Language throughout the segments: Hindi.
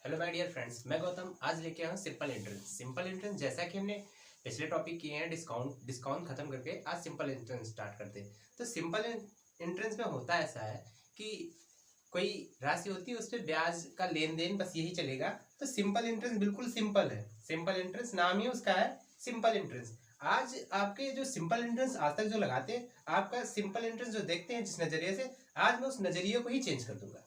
हेलो माय डियर फ्रेंड्स, मैं गौतम आज लेके आया हूँ सिंपल एंट्रेंस। सिंपल एंट्रेंस जैसा कि हमने पिछले टॉपिक किए हैं डिस्काउंट खत्म करके आज सिंपल एंट्रेंस स्टार्ट करते हैं। तो सिंपल एंट्रेंस में होता ऐसा है कि कोई राशि होती है, उस पर ब्याज का लेन देन बस यही चलेगा। तो सिंपल एंट्रेंस बिल्कुल सिंपल है। सिंपल एंट्रेंस नाम ही उसका है सिंपल एंट्रेंस। आज आपके जो सिंपल एंट्रेंस आज तक जो लगाते हैं, आपका सिंपल एंट्रेंस जो देखते हैं जिस नजरिए से, आज मैं उस नजरिए को ही चेंज कर दूंगा।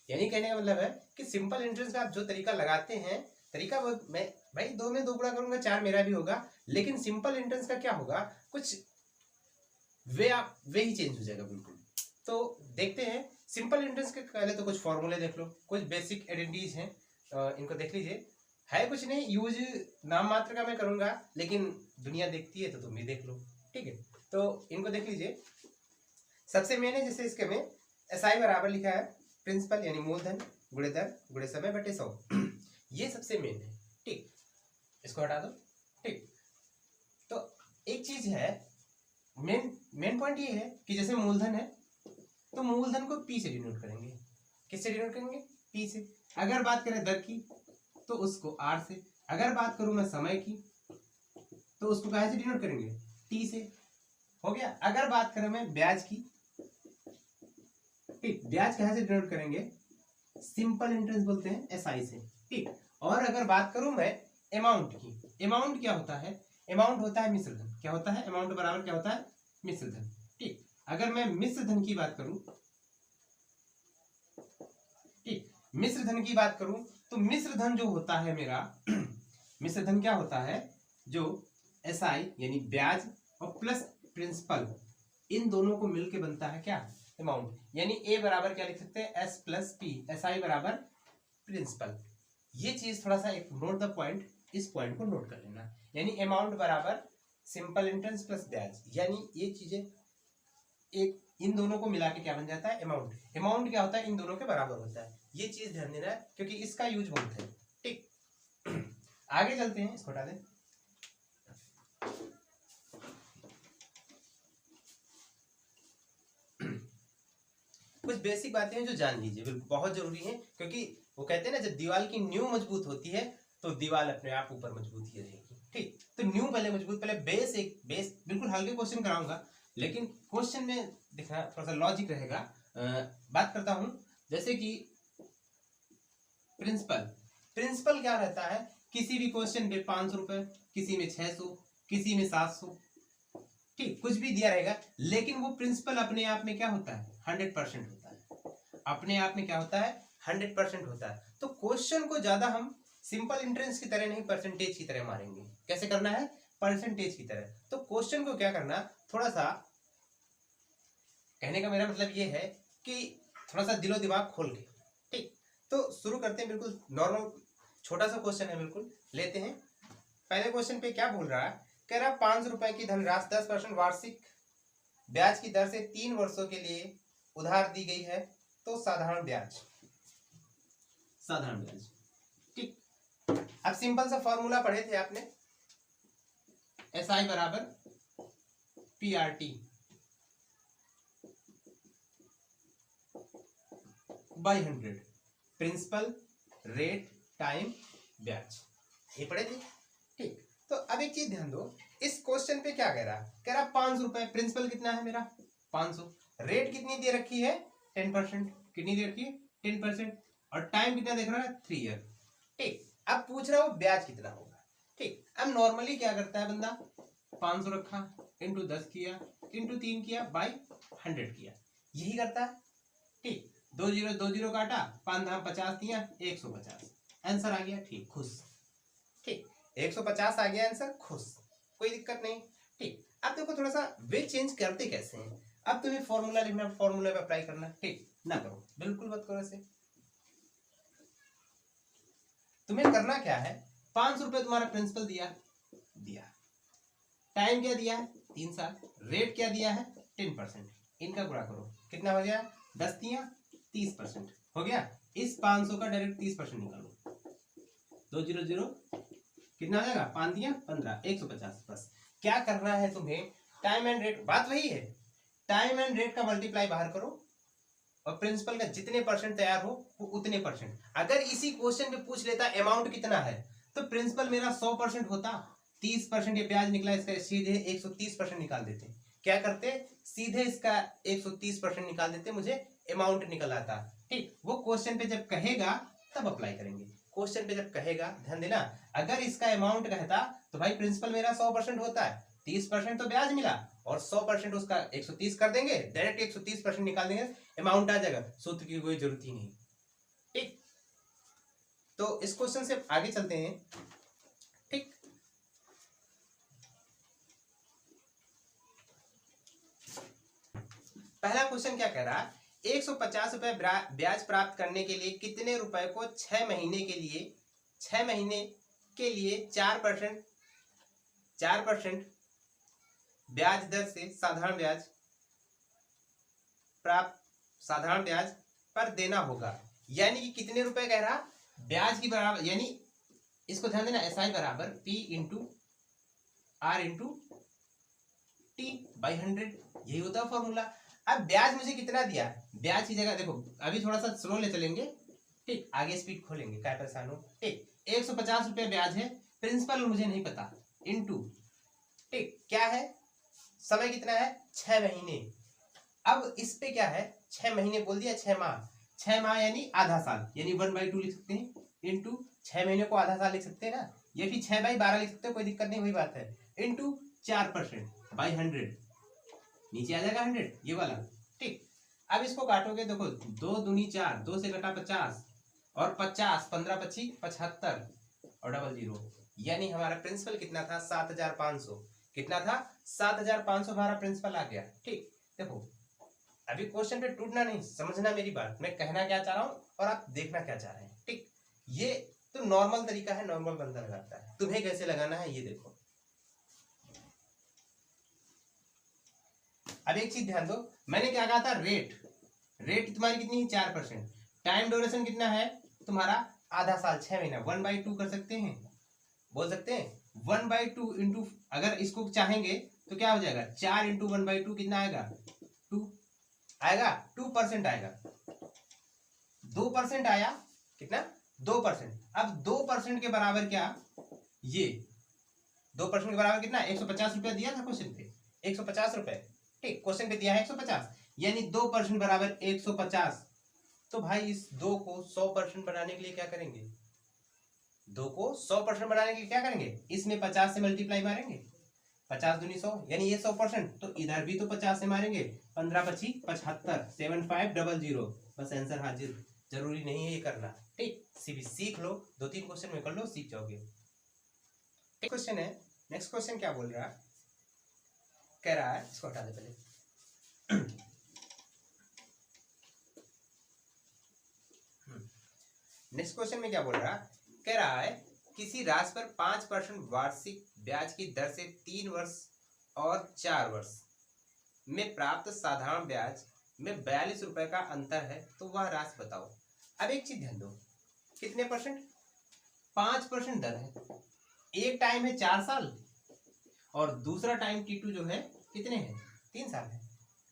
यानी कहने का मतलब है कि सिंपल इंटरेस्ट का आप जो तरीका लगाते हैं, तरीका वो मैं भाई दो में दो गुणा करूंगा, चार मेरा भी होगा, लेकिन सिंपल इंटरेस्ट का क्या होगा, कुछ वे ही चेंज हो जाएगा बिल्कुल। तो देखते हैं सिंपल इंटरेस्ट के। पहले तो कुछ फॉर्मूले देख लो, कुछ बेसिक आइडेंटिटीज हैं, इनको देख लीजिए। है कुछ नहीं, यूज नाम मात्र का मैं करूंगा, लेकिन दुनिया देखती है तो तुम भी देख लो, ठीक है। तो इनको देख लीजिए। सबसे मेन है, जैसे इसके में एसआई बराबर लिखा है प्रिंसिपल यानी मूलधन गुणे दर गुणे समय बटे 100। ये सबसे मेन है, ठीक। इसको हटा दो, ठीक। तो एक चीज है, मेन पॉइंट ये है कि जैसे मूलधन है तो मूलधन को पी से डिनोट करेंगे। किससे डिनोट करेंगे? पी से। अगर बात करें दर की तो उसको आर से। अगर बात करूं मैं समय की तो उसको कहाँ से डिनोट करेंगे? टी से। हो गया। अगर बात करें मैं ब्याज की, ठीक, ब्याज कहाँ से डिनोट करेंगे? सिंपल इंटरेस्ट बोलते हैं, एसआई से, ठीक। और अगर बात करूं मैं अमाउंट की, अमाउंट क्या होता है? अमाउंट होता है मिश्र धन। क्या होता है? अमाउंट बराबर क्या होता है? मिश्र धन, ठीक। अगर मैं मिश्र धन की बात करूं, ठीक, मिश्र धन की बात करूं तो मिश्र धन जो होता है मेरा मिश्र धन क्या होता है? जो एसआई यानी ब्याज और प्लस प्रिंसिपल, इन दोनों को मिलके बनता है क्या? अमाउंट। यानी ए बराबर क्या लिख सकते हैं? S plus P. S I बराबर प्रिंसिपल। ये चीज थोड़ा सा एक नोट द पॉइंट, इस पॉइंट को नोट कर लेना। यानी अमाउंट बराबर सिंपल इंटरेस्ट प्लस ब्याज, यानी ये चीजें एक इन दोनों को मिला के क्या बन जाता है? अमाउंट। अमाउंट क्या होता है? इन दोनों के बराबर होता है। ये चीज ध्यान देना है क्योंकि इसका यूज बहुत है, ठीक। आगे चलते हैं, इसको हटा दें। कुछ बेसिक बातें हैं जो जान लीजिए, बहुत जरूरी है, क्योंकि वो कहते हैं ना, जब दीवार की नींव मजबूत होती है तो दीवार अपने आप ऊपर मजबूत ही रहेगी, ठीक। तो नींव पहले मजबूत, पहले बेस, एक बेस बिल्कुल हल्के क्वेश्चन कराऊंगा, लेकिन क्वेश्चन में देखना थोड़ा सा लॉजिक रहेगा। बात करता हूं, जैसे कि प्रिंसिपल। प्रिंसिपल क्या रहता है? किसी भी क्वेश्चन पे 500 रुपए, किसी में 600, किसी में 700, ठीक, कुछ भी दिया रहेगा, लेकिन वो प्रिंसिपल अपने आप में क्या होता है? 100% होता है। अपने आप में क्या होता है? 100% होता है। तो क्वेश्चन को ज्यादा हम सिंपल इंट्रेंस की तरह नहीं, परसेंटेज की तरह मारेंगे। कैसे करना है? परसेंटेज की तरह। तो क्वेश्चन को क्या करना, थोड़ा सा, कहने का मेरा मतलब ये है कि थोड़ा सा दिलो दिमाग खोल के, ठीक। तो शुरू करते हैं, बिल्कुल नॉर्मल छोटा सा क्वेश्चन है, बिल्कुल लेते हैं। पहले क्वेश्चन पे क्या बोल रहा है? कह रहा 500 रुपए की धनराशि 10% वार्षिक ब्याज की दर से 3 वर्षों के लिए उधार दी गई है, तो साधारण ब्याज, साधारण ब्याज, ठीक। अब सिंपल सा फॉर्मूला पढ़े थे आपने, एस आई बराबर P R T by 100, principal, rate, time, ब्याज, ये पढ़े थे, ठीक। तो अब एक चीज ध्यान दो, इस क्वेश्चन पे क्या कह रहा है? कह रहा 500 रुपए, प्रिंसिपल कितना है मेरा? 500, रेट कितनी दे रखी है? 10%। कितनी दे रखी है? 10%। और टाइम कितना देख रहा है? 3 ईयर, ठीक। अब पूछ रहा हूं ब्याज कितना होगा, ठीक। अब नॉर्मली क्या करता है बंदा? 500 रखा, इंटू 10 किया, इंटू 3 किया, बाई 100 किया, यही करता है, ठीक। 2 जीरो काटा, 5 धाम 50 दिया, 150, आंसर आ गया, ठीक, खुश, ठीक। 150 आ गया आंसर, खुश, कोई दिक्कत नहीं, ठीक। अब देखो थोड़ा सा वे चेंज करते कैसे हैं। अब तुम्हें फॉर्मूला लिखना, फॉर्मूला पे अप्लाई करना, ठीक। ना करो, बिल्कुल मत करो ऐसे। तुम्हें करना क्या है? 500 रुपए तुम्हारा प्रिंसिपल दिया, टाइम क्या दिया है? 3 साल। रेट क्या दिया है? 10%। इनका गुणा करो, कितना हो गया? 10 दिया 30% हो गया। इस 500 का डायरेक्ट 30% निकालो, 2 जीरो जीरो, कितना हो जाएगा? 5 दिया 15, 150। बस क्या करना है तुम्हें? टाइम एंड रेट, बात वही है, टाइम एंड रेट का मल्टीप्लाई बाहर करो, और प्रिंसिपल का जितने परसेंट तैयार हो वो उतने परसेंट। अगर इसी क्वेश्चन में पूछ लेता अमाउंट कितना है तो प्रिंसिपल मेरा 100% होता, 30% ये ब्याज निकला, इसका सीधे 130% निकाल देते। क्या करते, सीधे इसका 130% निकाल देते, मुझे अमाउंट निकल आता। ठीक, वो क्वेश्चन पे जब कहेगा तब अप्लाई करेंगे। क्वेश्चन पे जब कहेगा, ध्यान देना, अगर इसका अमाउंट कहता तो भाई प्रिंसिपल मेरा 100% होता है, 30% तो ब्याज मिला और 100% उसका 130 कर देंगे, डायरेक्ट 130% निकाल देंगे, अमाउंट आ जाएगा, सूत्र की कोई जरूरत ही नहीं। ठीक, तो इस क्वेश्चन से आगे चलते हैं। ठीक, पहला क्वेश्चन क्या कह रहा है, 150 रुपए ब्याज प्राप्त करने के लिए कितने रुपए को 6 महीने के लिए 4% ब्याज दर से साधारण ब्याज पर देना होगा। यानी कि कितने रुपए कह रहा, ब्याज की बराबर, यानी इसको ध्यान देना, SI बराबर P into R into T by 100, यही होता है फॉर्मूला। अब ब्याज मुझे कितना दिया, ब्याज की जगह देखो, अभी थोड़ा सा स्लो ले चलेंगे, ठीक, आगे स्पीड खोलेंगे, क्या परेशान हो। ठीक, 150 रुपए ब्याज है, प्रिंसिपल मुझे नहीं पता, इनटू, ठीक, क्या है, समय कितना है, 6 महीने। अब इस पे क्या है, 6 महीने बोल दिया, 6 माह, 6 माह यानी आधा साल, यानी 1/2 लिख सकते हैं, इंटू 6 महीने को आधा साल लिख सकते हैं ना, ये भी 6/12 लिख सकते हैं, कोई दिक्कत नहीं, वही बात है, इंटू 4% बाई 100, नीचे आ जाएगा 100 ये वाला। ठीक, अब इसको काटोगे, देखो 2 दूनी 4, 2 से घटा 50 और 50, 15 25 75 और डबल 0, यानी हमारा प्रिंसिपल कितना था, 7500। कितना था, 7500 हमारा प्रिंसिपल आ गया। ठीक, देखो अभी क्वेश्चन पे टूटना नहीं, समझना मेरी बात, मैं कहना क्या चाह रहा हूँ और आप देखना क्या चाह रहे हैं। ठीक, ये तो नॉर्मल तरीका है, नॉर्मल बंदा लगाता है, तुम्हें कैसे लगाना है ये देखो। अब एक चीज ध्यान दो, मैंने क्या कहा था, रेट तुम्हारी कितनी है, 4%, टाइम ड्यूरेशन कितना है तुम्हारा, आधा साल, 6 महीना, 1/2 कर सकते हैं, बोल सकते हैं 1/2 इंटू, अगर इसको चाहेंगे तो क्या हो जाएगा, 4 इंटू 1/2 कितना आएगा, 2 आएगा, 2% आएगा, 2% आया, कितना, 2%। अब 2% के बराबर क्या, ये 2% के बराबर कितना, 150 रुपया दिया था क्वेश्चन पे, 150 रुपए, ठीक, क्वेश्चन पे दिया है 150, यानी 2% बराबर 150। तो भाई इस 2 को 100% बनाने के लिए क्या करेंगे, 2 को 100% बनाने के लिए क्या करेंगे, इसमें 50 से मल्टीप्लाई मारेंगे, 50 दूनी 100, यानी ये 100%, तो इधर भी तो 50 से मारेंगे, 15 25 75 7500, बस आंसर हाजिर। जरूरी नहीं है ये करना, ठीक, सीख लो, 2-3 क्वेश्चन में कर लो, सीख जाओगे। क्वेश्चन है, नेक्स्ट क्वेश्चन क्या बोल रहा है, कह रहा है, इसको हटा दे पहले। नेक्स्ट क्वेश्चन में क्या बोल रहा है, कह रहा है किसी राशि पर 5% वार्षिक ब्याज की दर से 3 वर्ष और 4 वर्ष में प्राप्त साधारण ब्याज में 42 रुपए का अंतर है, तो वह राशि बताओ। अब एक चीज ध्यान दो, कितने परसेंट, 5% दर है, एक टाइम है 4 साल और दूसरा टाइम T2 जो है कितने हैं, 3 साल है।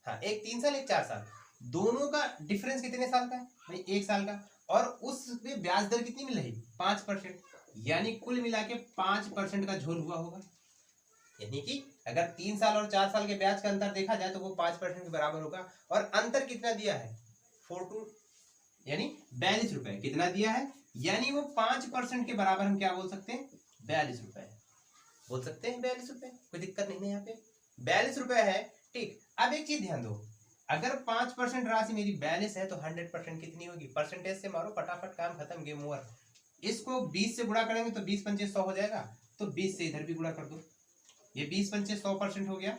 हाँ, एक 3 साल, एक 4 साल, दोनों का डिफरेंस कितने साल का है भाई, 1 साल का, और उसमें ब्याज दर कितनी मिल रही, 5%, यानी कुल मिला के 5% का झोल हुआ होगा। यानी कि अगर 3 साल और 4 साल के ब्याज का अंतर देखा जाए तो वो 5% के बराबर होगा, और अंतर कितना दिया है, 42, यानी 42 रुपए, कितना दिया है, यानी वो 5% के बराबर हम क्या बोल सकते हैं, 42 रुपए बोल सकते हैं, 42 रुपए, कोई दिक्कत नहीं है यहाँ पे, 42 रुपए है। ठीक, अब एक चीज ध्यान दो, अगर 5% राशि मेरी 42 है तो 100% कितनी होगी, परसेंटेज से मारो, फटाफट काम खत्म, गेम ओवर। इसको 20 से गुणा करेंगे तो 20 पंचे 100 हो जाएगा, तो 20 से इधर भी गुणा कर दो, ये 20 पंचे 100% हो गया।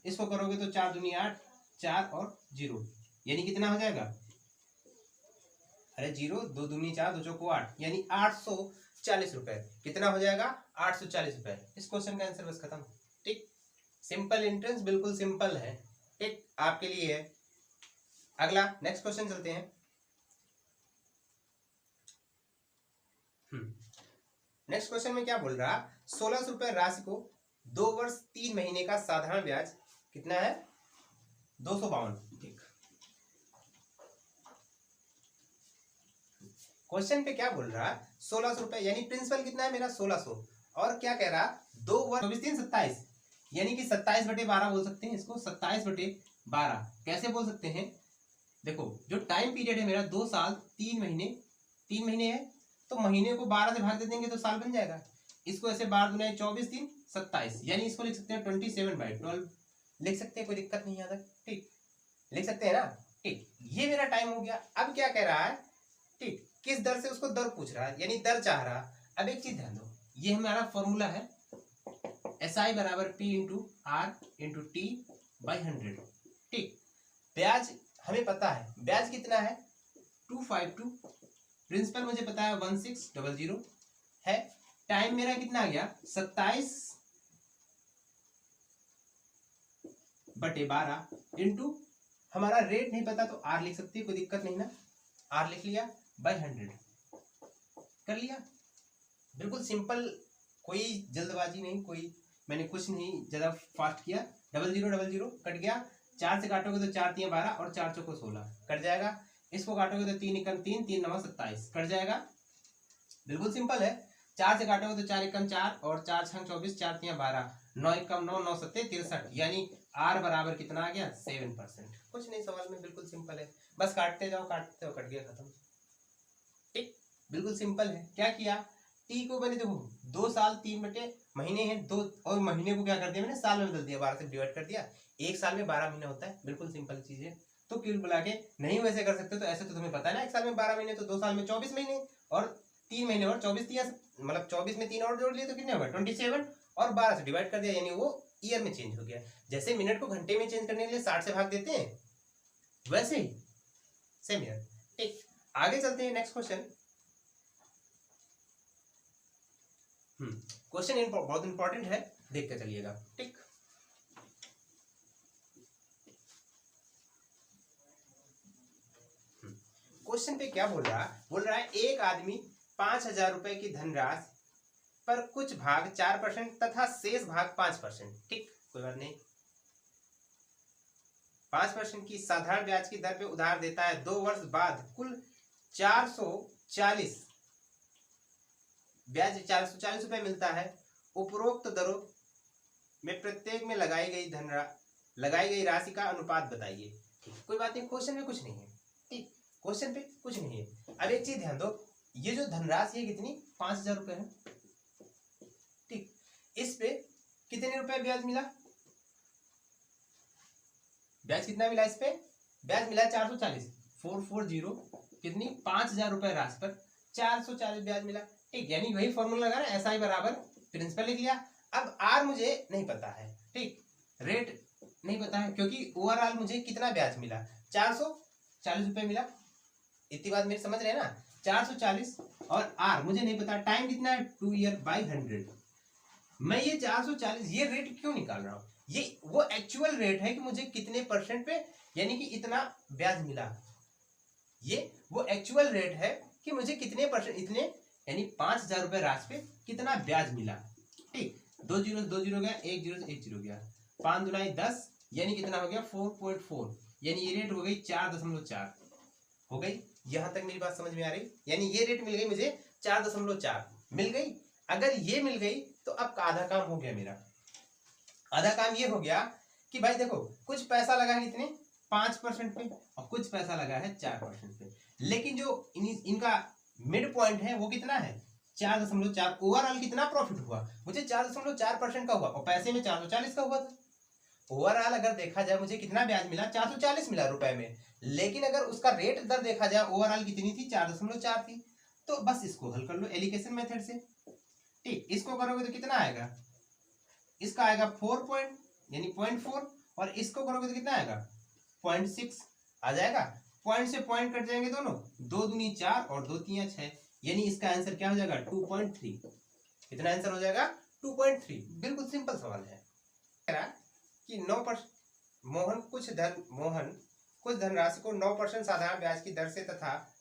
इसको करोगे तो 4 दूनी 8, 4 और 0, यानी कितना हो जाएगा, अरे 0, 2 दूनी 4, 2 चौको 8, यानी 840 रुपए, कितना हो जाएगा, 840 रुपए। इस क्वेश्चन का आंसर बस खत्म। ठीक, सिंपल एंट्रेंस, बिल्कुल सिंपल है, ठीक, आपके लिए है। अगला नेक्स्ट क्वेश्चन चलते हैं। नेक्स्ट क्वेश्चन में क्या बोल रहा, 1600 रुपए राशि को 2 वर्ष 3 महीने का साधारण ब्याज कितना है, 252, ठीक, क्वेश्चन पे क्या बोल रहा है 1600 रुपए, यानी प्रिंसिपल कितना है मेरा 1600, और क्या कह रहा 2 वर्ष 24 3 27, यानी कि 27/12 बोल सकते हैं इसको, 27/12 कैसे बोल सकते हैं। देखो जो टाइम पीरियड है मेरा 2 साल 3 महीने, 3 महीने है, तो महीने को 12 से भाग दे देंगे तो साल बन जाएगा। इसको ऐसे 12 दूना 24 3 27, यानी इसको लिख सकते हैं 27/12 लिख सकते हैं, कोई दिक्कत नहीं आता, ठीक लिख सकते हैं ना, ठीक। ये मेरा टाइम हो गया। अब क्या कह रहा है, ठीक किस दर से, उसको दर पूछ रहा है, यानी दर चाह रहा। अब एक चीज ध्यान दो, ये हमारा फॉर्मूला है SI बराबर P into R into T by 100, ठीक। ब्याज हमें पता है, ब्याज कितना है 252, प्रिंसिपल मुझे पता है 1600 है, टाइम मेरा कितना आ गया 27/12 इंटू हमारा रेट नहीं पता तो आर लिख सकते हैं, कोई दिक्कत नहीं ना, आर लिख लिया बाई 100 कर लिया। बिल्कुल सिंपल, कोई जल्दबाजी नहीं, कोई मैंने कुछ नहीं ज्यादा फास्ट किया। 0000 कट गया, 4 से काटोगे तो 4 3 12 और 4 चौको 16 कट जाएगा। इसको काटोगे तो 3 एकम 3 3 9 27 कट जाएगा। बिल्कुल सिंपल है। 4 से काटोगे तो 4 एकम 4 और 4 6 24 4 3 12 9 एकम 9 9 7 63, यानी आर बराबर कितना आ गया 7%। कुछ नहीं सवाल में, बिल्कुल सिंपल है, बस काटते जाओ काटते हो, कट गया खत्म, ठीक बिल्कुल सिंपल है। क्या किया, टी को मैंने देखो 2 साल 3 महीने हैं 2, और महीने को क्या कर दिया मैंने साल में बदल दिया, 12 से डिवाइड कर दिया, एक साल में 12 महीने होता है, बिल्कुल सिंपल चीज है। तो क्यों बुला के नहीं वैसे कर सकते, तो ऐसे तो तुम्हें पता है ना, एक साल में 12 महीने तो 2 साल में 24 महीने, और 3 महीने और 24 दिया, मतलब 24 में 3 और जोड़ लिए तो कितने होगा 27, और 12 से डिवाइड कर दिया, यानी वो ईयर में चेंज हो गया। जैसे मिनट को घंटे में चेंज करने के लिए 60 से भाग देते हैं, वैसे ही सेम ईयर, ठीक। आगे चलते हैं नेक्स्ट क्वेश्चन। क्वेश्चन बहुत इंपॉर्टेंट है, देख के चलिएगा, ठीक। क्वेश्चन पे क्या बोल रहा है एक आदमी 5000 रुपए की धनराशि पर कुछ भाग 4% तथा शेष भाग 5%, ठीक कोई बात नहीं, 5% की साधारण ब्याज की दर पे उधार देता है। 2 वर्ष बाद कुल 440 ब्याज 440 रुपए मिलता है। उपरोक्त दरों में प्रत्येक में लगाई गई राशि का अनुपात बताइए, ठीक कोई बात नहीं, क्वेश्चन में कुछ नहीं है, ठीक क्वेश्चन पे कुछ नहीं है। अब एक चीज ध्यान दो, ये जो धनराशि है कितनी 5000 रुपए है, ठीक, इस पे कितने रुपए ब्याज मिला, ब्याज कितना मिला, इस पे ब्याज मिला 440, 440 कितनी 5000 रुपए राशि पर 440 ब्याज मिला, ठीक, यानी वही फॉर्मूला लगा ना, SI बराबर प्रिंसिपल लिख लिया। अब आर मुझे नहीं पता है, ठीक, रेट नहीं पता है, क्योंकि ओवरऑल मुझे कितना ब्याज मिला 440 रुपए मिला, इतनी बात मेरी समझ रहे हैं ना, 440, और आर मुझे नहीं पता, टाइम कितना है 2 ईयर बाई 100। मैं ये 440 ये रेट क्यों निकाल रहा हूं, ये वो एक्चुअल रेट है कि मुझे कितने परसेंट पे, यानी कि इतना ब्याज मिला, ये वो एक्चुअल रेट है कि मुझे कितने परसेंट, इतने यानी 5000 रुपए राशि पे कितना ब्याज मिला, ठीक। 2 जीरो गया, 1 जीरो गया, 5 दुनाई 10, यानी कितना हो गया 4.4, यानी ये रेट हो गई 4.4 हो गई। यहां तक मेरी बात समझ में आ रही, यानी ये रेट मिल गई मुझे 4.4 मिल गई। अगर ये मिल गई तो अब आधा काम हो गया मेरा, आधा काम ये हो गया कि भाई देखो कुछ पैसा लगा है कितने 5% पे, और कुछ पैसा लगा है 4% पे, लेकिन जो इनका मिड पॉइंट है वो कितना है 4.4। ओवरऑल कितना प्रॉफिट हुआ मुझे 4.4% का हुआ, और पैसे में 440 का हुआ था। ओवरऑल अगर देखा जाए मुझे कितना ब्याज मिला 440 मिला रुपए में, लेकिन अगर उसका रेट दर देखा जाए ओवरऑल कितनी थी 4.4 थी। तो बस इसको हल कर लो एलिगेशन मेथड से, ठीक, इसको करोगे तो कितना आएगा, इसका आएगा 4 पॉइंट यानी 0.4, और इसको करोगे तो कितना आएगा 0.6 आ जाएगा। पॉइंट से पॉइंट कट जाएंगे दोनों, 2 दूनी 4 और 2 तीन 6, यानी इसका आंसर क्या हो जाएगा 2.3। कितना आंसर हो जाएगा 2.3। बिल्कुल सिंपल सवाल है। कि 9% मोहन कुछ धनराशि को 9% साधारण ब्याज की दर से तथा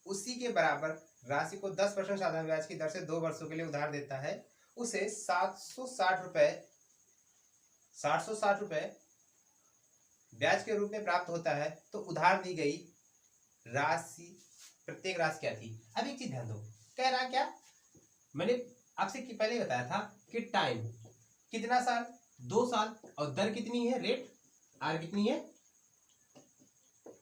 उसी के बराबर राशि को 10% साधारण ब्याज की दर से 2 वर्षों के लिए उधार देता है। उसे 760 रुपए ब्याज के रूप में प्राप्त होता है, तो उधार दी गई राशि प्रत्येक राशि क्या थी। अब एक चीज ध्यान दो, कह रहा क्या, मैंने आपसे पहले बताया था कि टाइम कितना साल, 2 साल, और दर कितनी है, रेट आर कितनी है,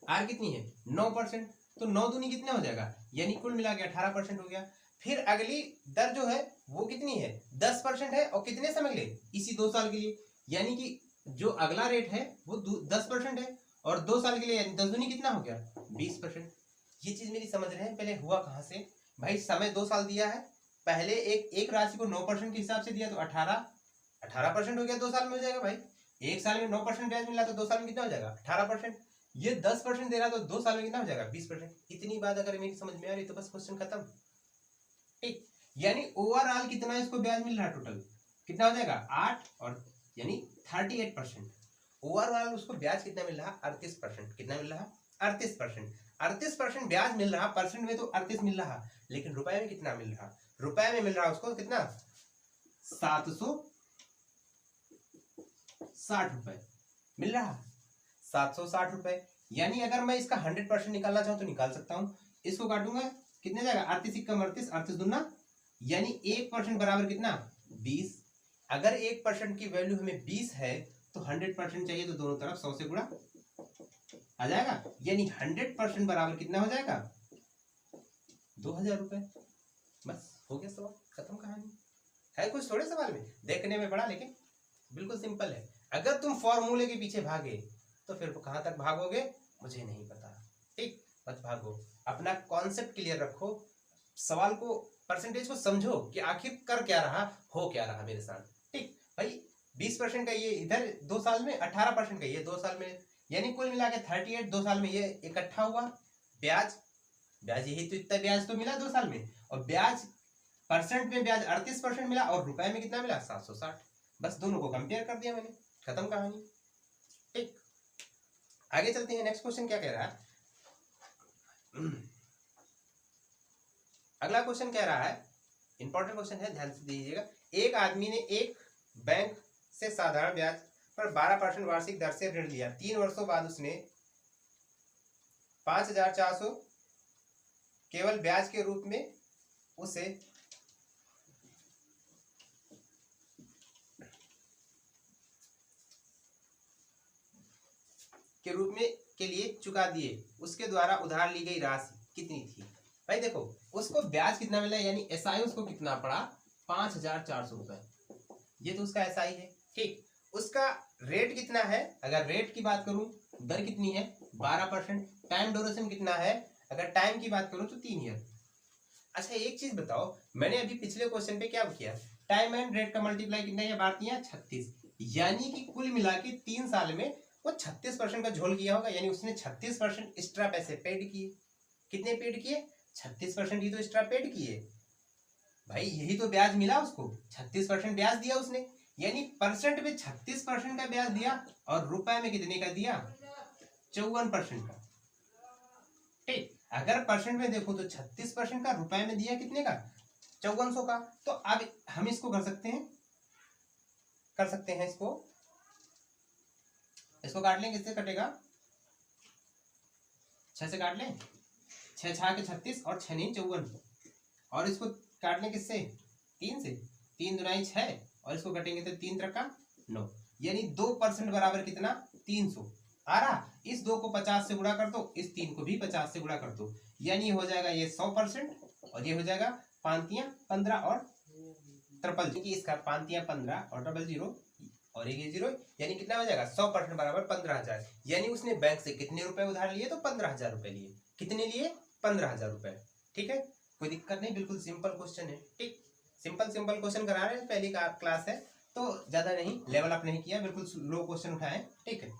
आर कितनी है 9%। तो 9 दूनी कितना हो जाएगा, यानी कुल मिला के 18% हो गया। फिर अगली दर जो है वो कितनी है, 10% है, और कितने समय के लिए, इसी 2 साल के लिए, यानी कि जो अगला रेट है वो 10% है, और 2 साल के लिए यानी 10 दूनी कितना हो गया, 20%। ये चीज मेरी समझ रहे हैं। पहले हुआ कहां से भाई, समय 2 साल दिया है, पहले एक राशि को 9% के हिसाब से दिया, तो 18% हो गया, 2 साल में हो जाएगा भाई। एक साल में 9% ब्याज मिला तो 2 साल में कितना हो जाएगा, 18%। ये 10% दे रहा तो 2 साल में कितना हो जाएगा, 20%। इतनी बात अगर मेरी समझ में आ रही तो बस क्वेश्चन खत्म। ठीक, यानी ओवरऑल कितना इसको ब्याज मिल रहा है, टोटल कितना हो जाएगा 8, और यानी 38%। ओवरऑल उसको ब्याज कितना मिल रहा, 38%। कितना मिल रहा, 38%। 38% ब्याज मिल रहा, परसेंट में तो 38 मिल रहा, लेकिन रुपए में कितना मिल रहा, रुपए में मिल रहा उसको कितना, 760 रुपए मिल रहा, 760 रुपए। यानी अगर मैं इसका 100% निकालना चाहूं तो निकाल सकता हूं। इसको काटूंगा कितने जाएगा, 38 का 38, 38 दूना, यानी 1% बराबर कितना, 20। अगर 1% की वैल्यू हमें 20 है तो 100% चाहिए, तो दोनों तरफ 100 से गुणा आ जाएगा, यानी 100% बराबर कितना हो जाएगा, 2000 रुपए। बस हो गया सवाल खत्म, कहानी है कुछ थोड़े सवाल में, देखने में बड़ा लेकिन बिल्कुल सिंपल है। अगर तुम फॉर्मूले के पीछे भागे तो फिर कहां तक भागोगे मुझे नहीं पता। ठीक, मत भागो, अपना कॉन्सेप्ट क्लियर रखो, सवाल को, परसेंटेज को समझो कि आखिर कर क्या रहा, हो क्या रहा मेरे साथ। ठीक भाई, 20% का ये इधर 2 साल में, 18% का ये 2 साल में, यानी कुल मिला के 38 2 साल में ये इकट्ठा हुआ। ब्याज यही तो, इतना ब्याज तो मिला 2 साल में, और ब्याज परसेंट में ब्याज 38% मिला, और रुपए में कितना मिला, 760। बस दोनों को कंपेयर कर दिया मैंने, खत्म कहानी। ठीक, आगे चलते हैं। नेक्स्ट क्वेश्चन क्या कह रहा है, अगला क्वेश्चन कह रहा है, इंपॉर्टेंट क्वेश्चन है, ध्यान से दीजिएगा। एक आदमी ने एक बैंक से साधारण ब्याज पर 12% वार्षिक दर से ऋण लिया। 3 वर्षों बाद उसने 5400 केवल ब्याज के रूप में उसे के लिए चुका दिए। उसके द्वारा उधार ली गई राशि कितनी थी। भाई देखो, उसको ब्याज कितना मिला, यानी एसआई उसको कितना पड़ा, 5400 रुपए, ये तो उसका एसआई है। ठीक, उसका रेट कितना है, अगर रेट की बात करूं, दर कितनी है 12%। टाइम ड्यूरेशन कितना है, अगर टाइम की बात करूं तो 3 ईयर। अच्छा एक चीज बताओ, मैंने अभी पिछले क्वेश्चन पे क्या किया, टाइम एंड रेट का मल्टीप्लाई कितना है, बात किया 36, यानी कि कुल मिला के 3 साल में वो 36% का झोल किया होगा, यानी उसने 36% एक्स्ट्रा पैसे पेड किए। कितने पेड किए, 36% ही तो एक्स्ट्रा पेड किए भाई, यही तो ब्याज मिला उसको, 36% ब्याज दिया उसने, यानी परसेंट में 36% का ब्याज दिया, और रुपए में कितने का दिया, 54% का। ठीक, अगर परसेंट में देखो तो 36% का, रुपए में दिया कितने का, 5400 का। तो अब हम इसको कर सकते हैं इसको काट लें, किससे कटेगा, 6 से काट लें, 6 6 के 36 और 6 नहीं 54, और इसको काट लें किससे, 3 से, 3 दुनाई 6, और इसको कटेंगे तो 3 त्रिका 9, यानी 2% बराबर कितना, 300 आ रहा। इस 2 को 50 से गुणा कर दो, इस 3 को भी 50 से गुणा कर दो, यानी हो जाएगा ये 100%, और ये हो जाएगा 5 15 और ट्रिपल जीरो, इसका 5 15 और डबल जीरो और एक जीरो, यानी कितना हो जाएगा 100% बराबर 15,000। यानी उसने बैंक से कितने रुपए उधार लिए, तो 15,000 रुपए लिए। कितने लिए, 15,000 रुपए। ठीक है, कोई दिक्कत नहीं, बिल्कुल सिंपल क्वेश्चन है। ठीक, सिंपल क्वेश्चन करा रहे हैं, पहली क्लास है तो ज्यादा नहीं, लेवल अप नहीं किया, बिल्कुल लो क्वेश्चन उठाए। ठीक है,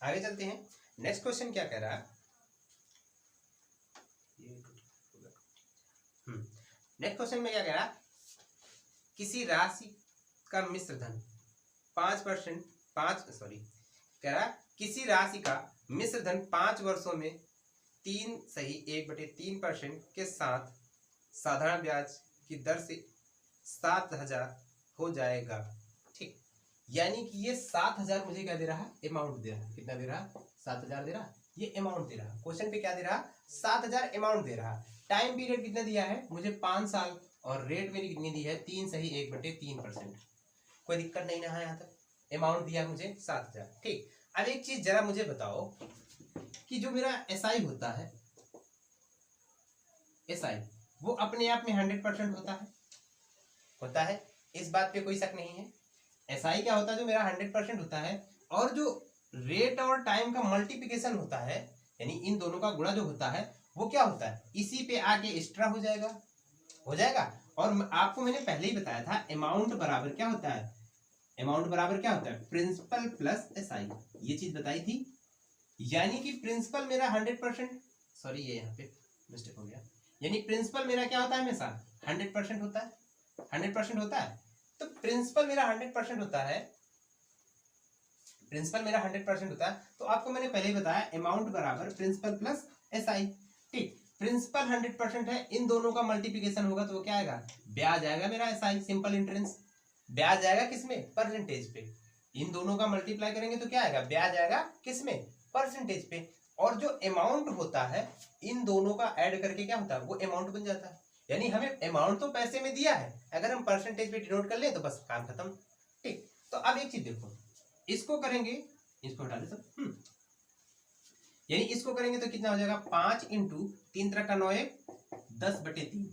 आगे चलते हैं। नेक्स्ट क्वेश्चन क्या कह रहा है, नेक्स्ट क्वेश्चन में क्या कह रहा है, किसी राशि का मिश्र धन 5% कह रहा है किसी राशि का मिश्र धन 5 वर्षों में 1/3% के साथ साधारण ब्याज की दर से 7,000 हो जाएगा। ठीक, यानी कि ये 7,000 मुझे क्या दे रहा है, अमाउंट दे रहा है। कितना दे रहा है, 7,000 दे रहा है, ये अमाउंट दे रहा है। क्वेश्चन पे क्या दे रहा, 7,000 अमाउंट दे रहा। टाइम पीरियड कितना दिया है मुझे, 5 साल, और रेट मेरी कितनी दी है, 3 सही 1/3%। कोई दिक्कत नहीं ना है यहाँ तक। अमाउंट दिया मुझे 7,000। ठीक, अब एक चीज जरा मुझे बताओ कि जो मेरा एसआई होता है, एसआई वो अपने आप में 100% होता है, इस बात पे कोई शक नहीं है। एसआई क्या होता है, जो मेरा 100% होता है, और जो रेट और टाइम का मल्टीप्लिकेशन होता है, यानी इन दोनों का गुणा जो होता है, वो क्या होता है, इसी पे आके एक्स्ट्रा हो जाएगा। और आपको मैंने पहले ही बताया था, अमाउंट बराबर क्या होता है, अमाउंट बराबर क्या होता है, प्रिंसिपल प्लस एसआई, ये चीज बताई थी। यानी कि प्रिंसिपल मेरा 100%, सॉरी ये यहाँ पे मिस्टेक हो गया, यानी प्रिंसिपल मेरा क्या होता है, हमेशा 100% होता है, 100% होता है। तो प्रिंसिपल मेरा 100% होता है, प्रिंसिपल मेरा 100% होता है। तो आपको मैंने पहले ही बताया, अमाउंट बराबर प्रिंसिपल प्लस एसआई। ठीक, प्रिंसिपल 100% है, इन दोनों का मल्टीप्लिकेशन होगा तो वो क्या आएगा, ब्याज आएगा मेरा एसआई, सिंपल इंटरेंस। ब्याज आएगा किसमें, परसेंटेज पे। इन दोनों का मल्टीप्लाई करेंगे तो क्या आएगा, ब्याज आएगा किसमें, परसेंटेज पे। और जो अमाउंट होता है, इन दोनों का ऐड करके क्या होता है, वो अमाउंट बन जाता है। यानी हमें अमाउंट तो पैसे में दिया है, अगर हम परसेंटेज पे डिनोट कर ले तो बस काम खत्म। ठीक, तो अब एक चीज देखो, इसको करेंगे, इसको हटा दे सब, यानी इसको करेंगे तो कितना हो जाएगा, 5 इंटू 3 तरह का 9 10/3,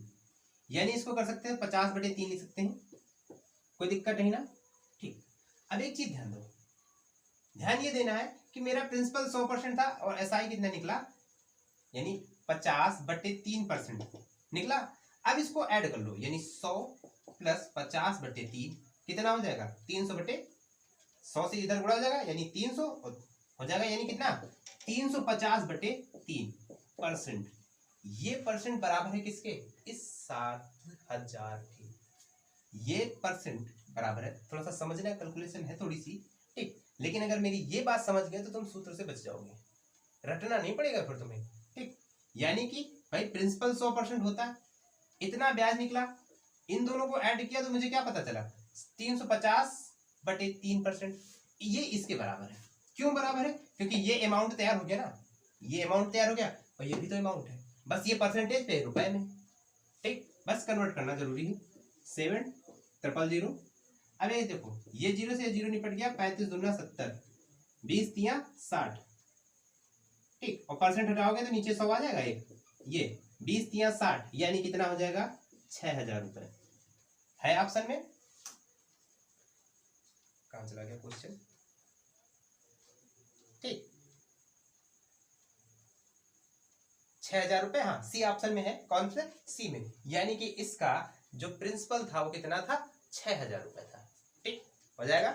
यानी इसको कर सकते हैं 50/3 लिख सकते हैं, कोई दिक्कत नहीं ना। ठीक, अब एक चीज ध्यान दो, ध्यान ये देना है कि मेरा प्रिंसिपल 100% था और एसआई कितना निकला, यानी 50/3% निकला। अब इसको ऐड कर लो, यानी 100 प्लस 50/3 कितना हो जाएगा, 300/100 से इधर गुणा हो जाएगा, यानी 300 हो जाएगा, यानी कितना, 350/3%। ये परसेंट बराबर है किसके, इस 7,000 के। ये परसेंट बराबर है, थोड़ा सा समझना, कैलकुलेशन है थोड़ी सी। ठीक, लेकिन अगर मेरी ये बात समझ गए तो तुम सूत्र से बच जाओगे, रटना नहीं पड़ेगा फिर तुम्हें। ठीक, यानी कि भाई प्रिंसिपल 100% होता है, इतना ब्याज निकला, इन दोनों को ऐड किया तो मुझे क्या पता चला, 350/3%, ये इसके बराबर है। क्यों बराबर है, क्योंकि ये अमाउंट तैयार हो गया ना, ये अमाउंट तैयार हो गया, और ये भी तो अमाउंट है, बस ये परसेंटेज पे रुपए में। ठीक, बस कन्वर्ट करना जरूरी है, 7,000,000। अब ये देखो, ये जीरो से जीरो निपट गया, 35 दूना 70, 20 तिया 60। ठीक, और परसेंट हटाओगे तो नीचे 100 आ जाएगा, ये 20 तिया 60, यानी कितना हो जाएगा, 6,000 रुपए है ऑप्शन में। कहां चला गया क्वेश्चन, ठीक, 6,000 रुपए, हाँ सी ऑप्शन में है, कौन से, सी में। यानी कि इसका जो प्रिंसिपल था वो कितना था, 6,000 रुपए था। ठीक, हो जाएगा।